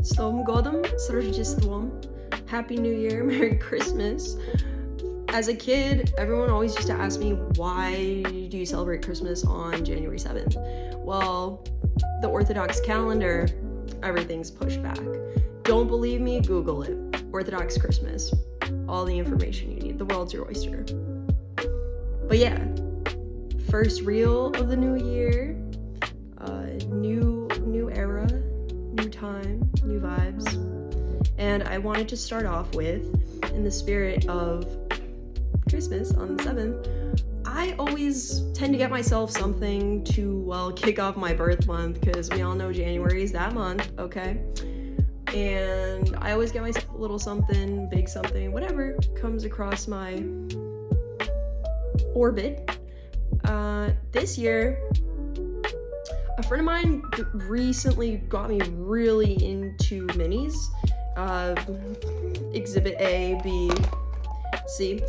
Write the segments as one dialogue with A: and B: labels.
A: С Новым годом, с Рождеством, Happy New Year, Merry Christmas. As a kid, everyone always used to ask me, why do you celebrate Christmas on January 7th? Well, the Orthodox calendar, everything's pushed back. Don't believe me? Google it. Orthodox Christmas. All the information you need. The world's your oyster. But yeah, first reel of the new year, new era, new time, new vibes. And I wanted to start off with, in the spirit of Christmas on the 7th, I always tend to get myself something to, well, kick off my birth month, because we all know January is that month, okay? And I always get myself a little something, big something, whatever comes across my orbit. This year, a friend of mine recently got me really into minis. Exhibit A, B, C.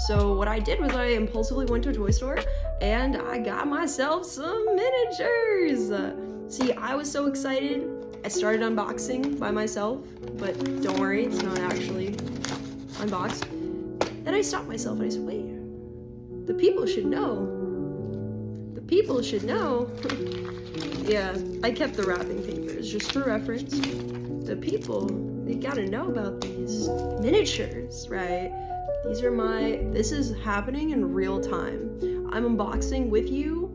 A: So what I did was I impulsively went to a toy store and I got myself some miniatures. See, I was so excited. I started unboxing by myself, but don't worry, it's not actually unboxed. Then I stopped myself and I said, wait, the people should know. The people should know. Yeah, I kept the wrapping papers just for reference. The people, they gotta know about these miniatures, right? This is happening in real time. I'm unboxing with you.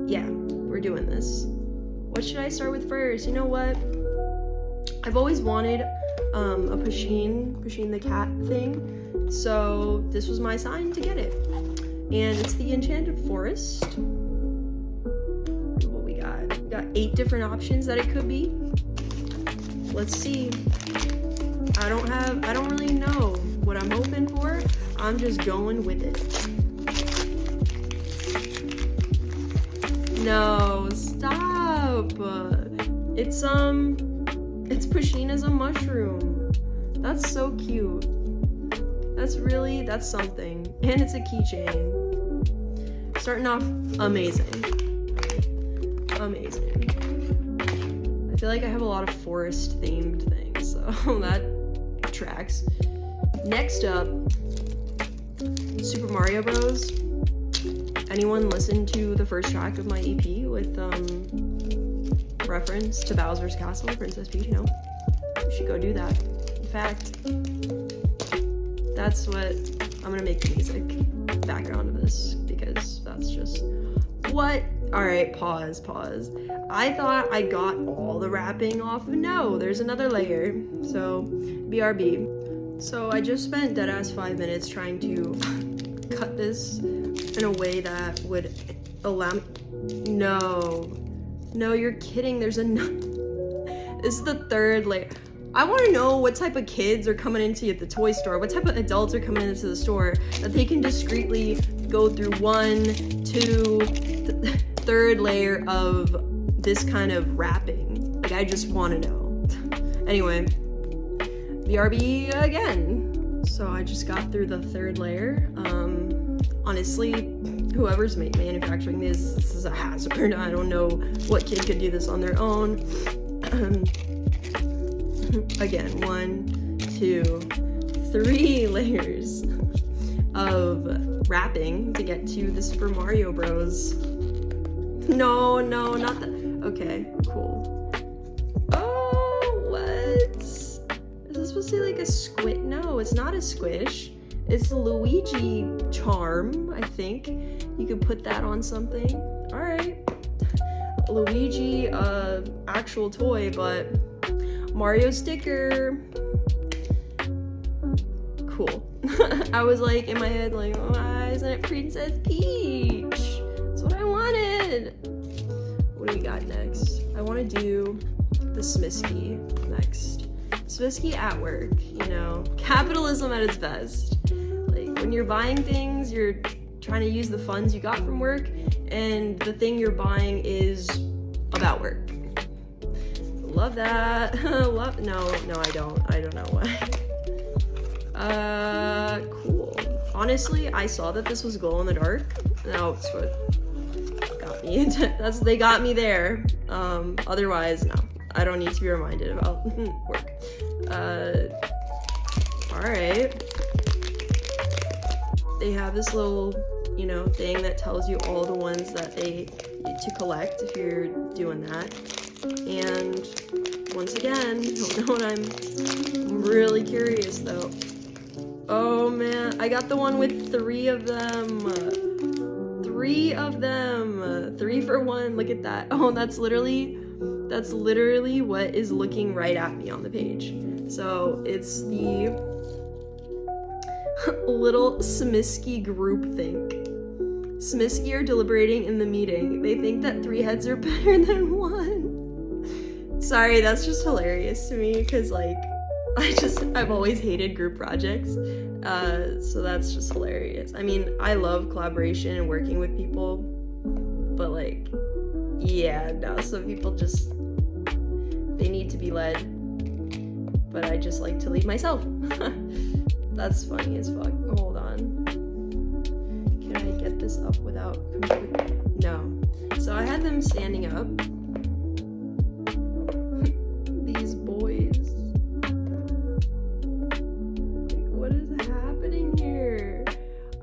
A: Yeah, we're doing this. What should I start with first? You know what? I've always wanted a Pusheen the cat thing, so this was my sign to get it. And it's the Enchanted Forest. What we got? We got 8 different options that it could be. Let's see. I don't really know what I'm hoping for. I'm just going with it. No, stop. It's Pusheen as a mushroom. That's so cute. That's something. And it's a keychain. Starting off amazing. Amazing. I feel like I have a lot of forest themed things, so that tracks. Next up, Super Mario Bros. Anyone listen to the first track of my EP with reference to Bowser's Castle, Princess Peach? No, you should go do that. In fact, that's what I'm gonna make the music background of this, because that's just what. All right, pause. I thought I got all the wrapping off. No, there's another layer. So, BRB. So I just spent deadass 5 minutes trying to cut this in a way that would allow me. No, you're kidding. This is the 3rd layer. I want to know what type of kids are coming into the toy store, what type of adults are coming into the store, that they can discreetly go through 1, 2, 3rd layer of this kind of wrapping. Like, I just want to know. Anyway, BRB again. So I just got through the 3rd layer. Honestly, whoever's manufacturing this is a hazard. I don't know what kid could do this on their own. Again, 1, 2, 3 layers of wrapping to get to the Super Mario Bros. No, not that. Okay, cool. Oh, what? Is this supposed to be like a squish? No, it's not a squish. It's the Luigi charm, I think. You could put that on something. All right. Luigi, actual toy, but Mario sticker. Cool. I was like, in my head, like, why isn't it Princess Peach? That's what I wanted. What do we got next? I want to do the Smisky next. Smisky at work, you know. Capitalism at its best. Like, when you're buying things, you're trying to use the funds you got from work, and the thing you're buying is about work. Love that. No, I don't. I don't know why. Cool. Honestly, I saw that this was glow in the dark. That's what got me into. They got me there. Otherwise, no. I don't need to be reminded about work. Alright. They have this little, you know, thing that tells you all the ones that they need to collect if you're doing that. And once again, don't know what I'm really curious though. Oh man, I got the one with 3 of them. 3 of them. 3 for 1. Look at that. Oh, that's literally what is looking right at me on the page. So it's the little Smisky groupthink. Smisky are deliberating in the meeting. They think that 3 heads are better than 1. Sorry, that's just hilarious to me because like I've always hated group projects. So that's just hilarious. I mean, I love collaboration and working with people, but like, yeah, no, some people just, they need to be led, but I just like to lead myself. That's funny as fuck. Hold on. Can I get this up without, no. So I had them standing up. These boys. What is happening here?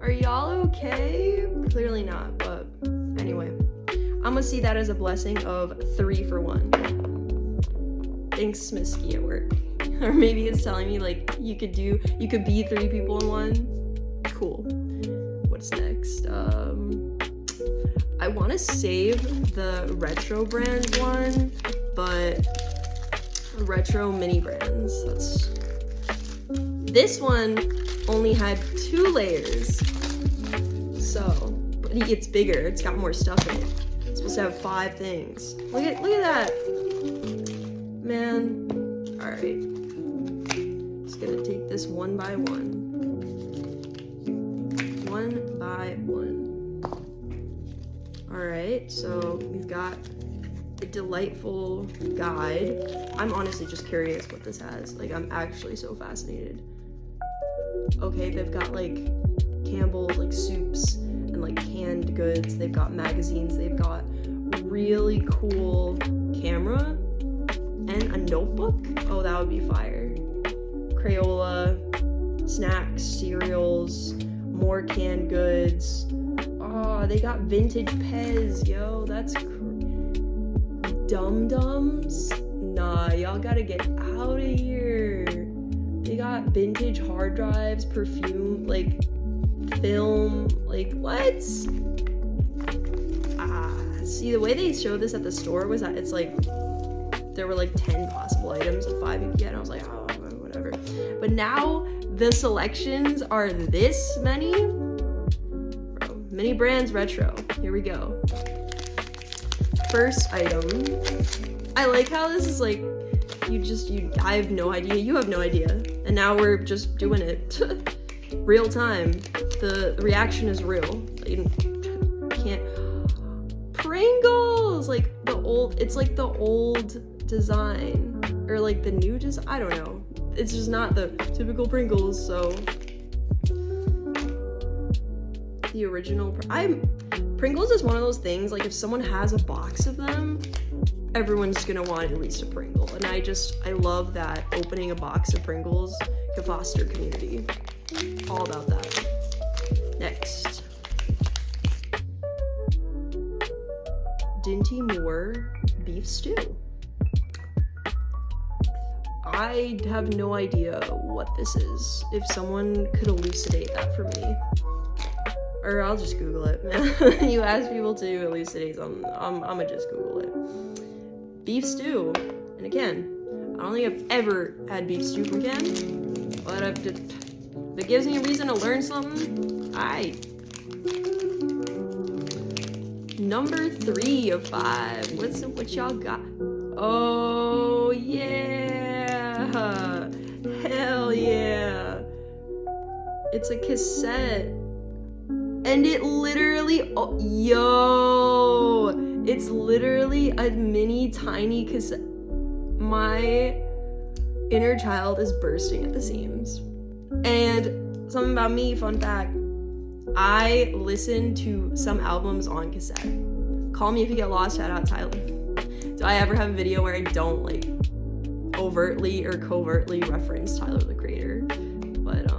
A: Are y'all okay? Clearly not, but anyway. I'm gonna see that as a blessing of 3 for 1. Thanks, Smisky at work. Or maybe it's telling me like you could be 3 people in 1. Cool. What's next? I want to save the retro brands one, but retro mini brands. This one only had 2 layers, so but it's bigger. It's got more stuff in it. It's supposed to have 5 things. Look at that, man. All right, just gonna take this one by one. All right, so we've got the delightful guide. I'm honestly just curious what this has. Like, I'm actually so fascinated. Okay, they've got like Campbell's like soups and like canned goods. They've got magazines. They've got really cool camera and a notebook. Oh, that would be fire. Crayola, snacks, cereals, more canned goods. Oh, they got vintage Pez, yo, that's Dum-Dums? Nah, y'all gotta get out of here. They got vintage hard drives, perfume, like, film, like, what? See, the way they showed this at the store was that it's like, there were like 10 possible items of 5 you could get, and I was like, oh, whatever. But now, the selections are this many? Mini brands retro. Here we go. First item. I like how this is like, I have no idea, you have no idea. And now we're just doing it. Real time. The reaction is real. You can't. Pringles! Like it's like the old design. Or like the new design, I don't know. It's just not the typical Pringles, so. The original Pringles is one of those things, like if someone has a box of them, everyone's gonna want at least a Pringle, and I love that opening a box of Pringles can foster community. All about that. Next, Dinty Moore beef stew. I have no idea what this is. If someone could elucidate that for me. Or I'll just Google it, man. You ask people to elucidate something, I'm gonna just Google it. Beef stew. And again, I don't think I've ever had beef stew from Ken, but if it gives me a reason to learn something, Number 3 of 5. What y'all got? Oh yeah! Hell yeah! It's a cassette. And it literally, it's literally a mini tiny cassette. My inner child is bursting at the seams. And something about me, fun fact, I listen to some albums on cassette. Call me if you get lost, shout out Tyler. do I ever have a video where I don't like overtly or covertly reference Tyler the Creator? But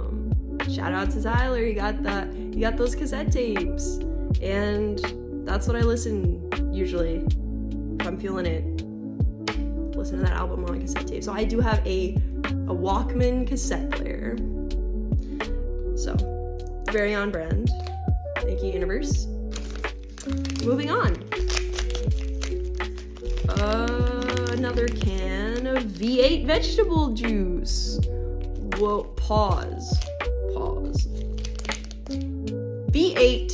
A: shout out to Tyler. You got those cassette tapes, and that's what I listen usually if I'm feeling it. Listen to that album on a cassette tape. So I do have a Walkman cassette player. So very on brand. Thank you, universe. Moving on. Another can of V8 vegetable juice. Whoa, pause. V8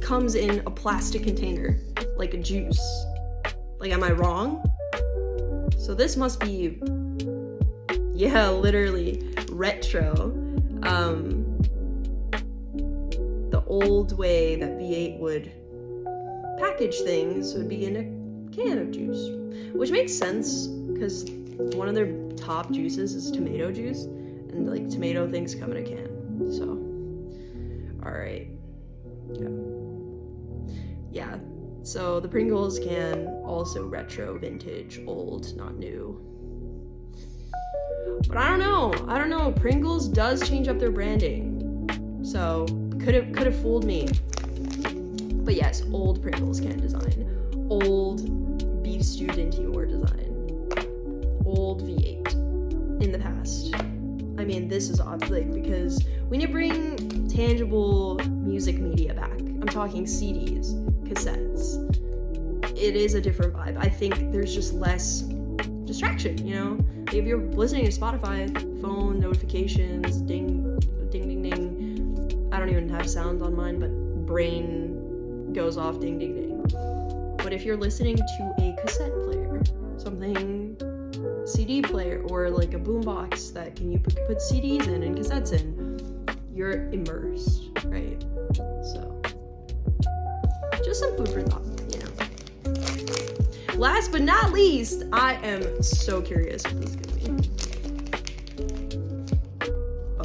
A: comes in a plastic container, like a juice. Like, am I wrong? So this must be, yeah, literally retro. The old way that V8 would package things would be in a can of juice, which makes sense because one of their top juices is tomato juice, and like tomato things come in a can. So, all right, yeah. So the Pringles can also retro, vintage, old, not new. But I don't know. Pringles does change up their branding, so could have fooled me. But yes, old Pringles can design, old beef stew Din Timor design, old V8 in the past. I mean, this is odd, like, because we need to bring tangible music media back. I'm talking CDs, cassettes. It is a different vibe. I think there's just less distraction, you know? If you're listening to Spotify, phone notifications, ding, ding, ding, ding. I don't even have sound on mine, but brain goes off, ding, ding, ding. But if you're listening to a cassette player, something CD player, or like a boombox that you put CDs in and cassettes in, you're immersed, right? So, just some food for thought, you know. Last but not least, I am so curious what this is gonna be.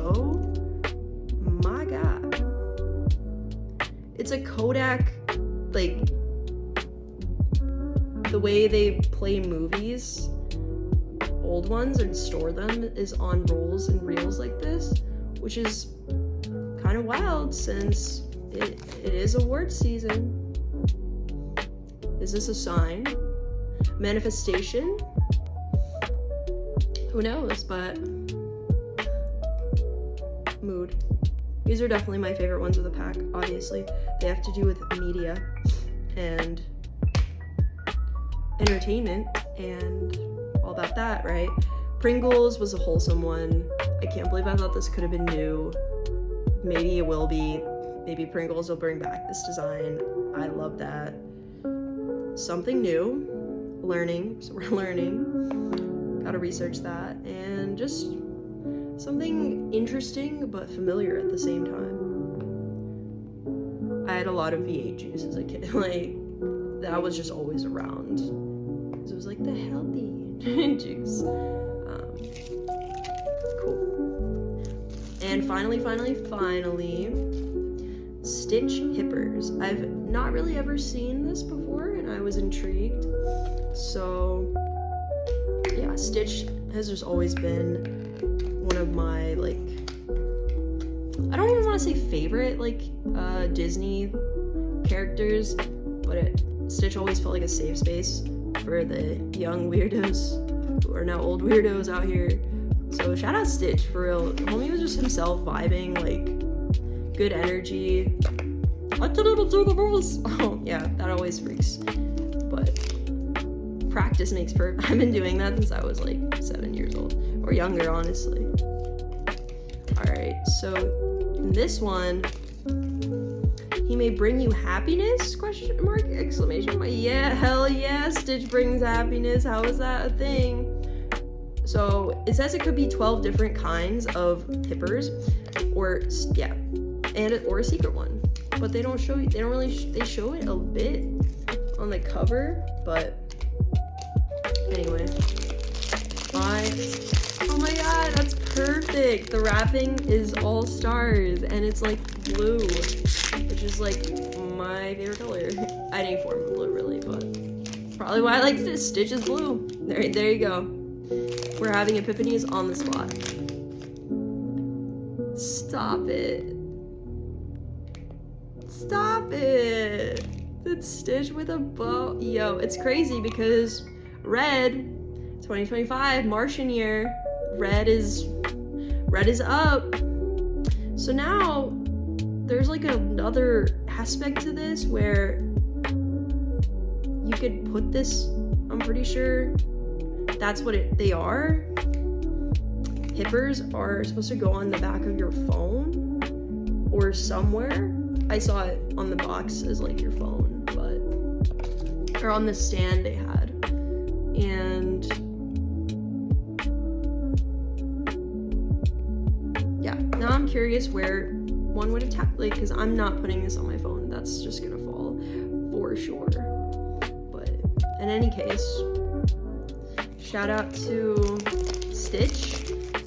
A: Oh my god. It's a Kodak, like, the way they play movies, old ones, and store them is on rolls and reels like this, which is kind of wild since it is award season. Is this a sign? Manifestation? Who knows, but mood. These are definitely my favorite ones of the pack, obviously. They have to do with media and entertainment and all about that, right? Pringles was a wholesome one. I can't believe I thought this could have been new. Maybe it will be. Maybe Pringles will bring back this design. I love that. Something new. Learning. So we're learning. Gotta research that. And just something interesting but familiar at the same time. I had a lot of V8 juice as a kid. Like, that was just always around. It was like the healthy juice. Cool. And finally, Stitch Hippers. I've not really ever seen this before, and I was intrigued. So, yeah, Stitch has just always been one of my, like, I don't even want to say favorite, like, Disney characters, but Stitch always felt like a safe space for the young weirdos who are now old weirdos out here. So shout out Stitch, for real. Homie was just himself vibing, like, good energy. I didn't do the rules. Oh yeah, that always freaks. But practice makes perfect. I've been doing that since I was like 7 years old, or younger, honestly. All right, so in this one, he may bring you happiness? Question mark, exclamation mark. Yeah, hell yeah, Stitch brings happiness. How is that a thing? So it says it could be 12 different kinds of hippers, or yeah, or a secret one. But they don't show you. They don't really. They show it a bit on the cover, but anyway. Oh my god, that's perfect. The wrapping is all stars, and it's like blue, which is like my favorite color. I need form of blue really, but probably why I like this. Stitch is blue. There you go. We're having epiphanies on the spot. Stop it. Stop it. It's Stitch with a bow. Yo, it's crazy because red, 2025, Martian year, red is up. So now there's like another aspect to this where you could put this, I'm pretty sure that's what they are. Hippers are supposed to go on the back of your phone or somewhere. I saw it on the box as like your phone, but, or on the stand they had. And yeah, now I'm curious where one would attach, like, because I'm not putting this on my phone. That's just gonna fall for sure. But in any case, shout out to Stitch.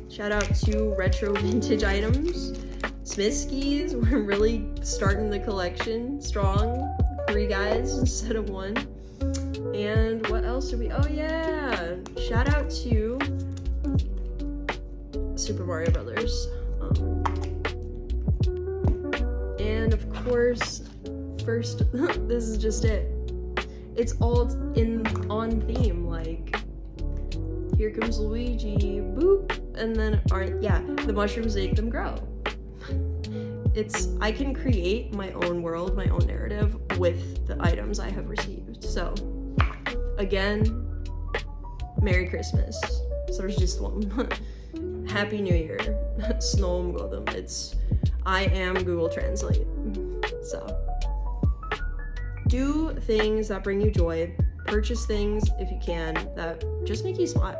A: Shout out to Retro Vintage Items. Smith skis, we're really starting the collection strong. 3 guys instead of 1. And what else did we, oh yeah, shout out to Super Mario Brothers. And of course, first, this is just it. It's all on theme, like, here comes Luigi, boop, and then the mushrooms make them grow. I can create my own world, my own narrative with the items I have received. So, again, Merry Christmas. So there's just one. Happy New Year. Snom Godam. I am Google Translate. So, do things that bring you joy. Purchase things, if you can, that just make you smile,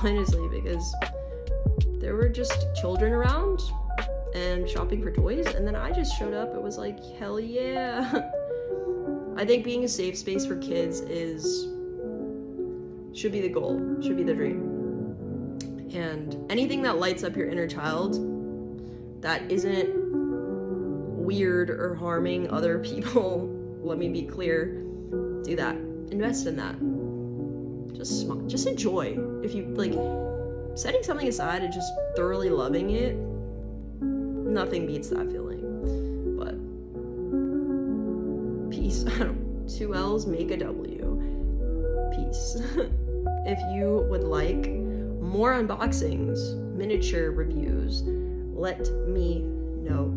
A: honestly, because there were just children around and shopping for toys, and then I just showed up. It was like, hell yeah. I think being a safe space for kids should be the goal, should be the dream. And anything that lights up your inner child that isn't weird or harming other people, let me be clear, do that. Invest in that. Just enjoy. If you like setting something aside and just thoroughly loving it, nothing beats that feeling. But peace. 2 L's make a W. Peace. If you would like more unboxings, miniature reviews, let me know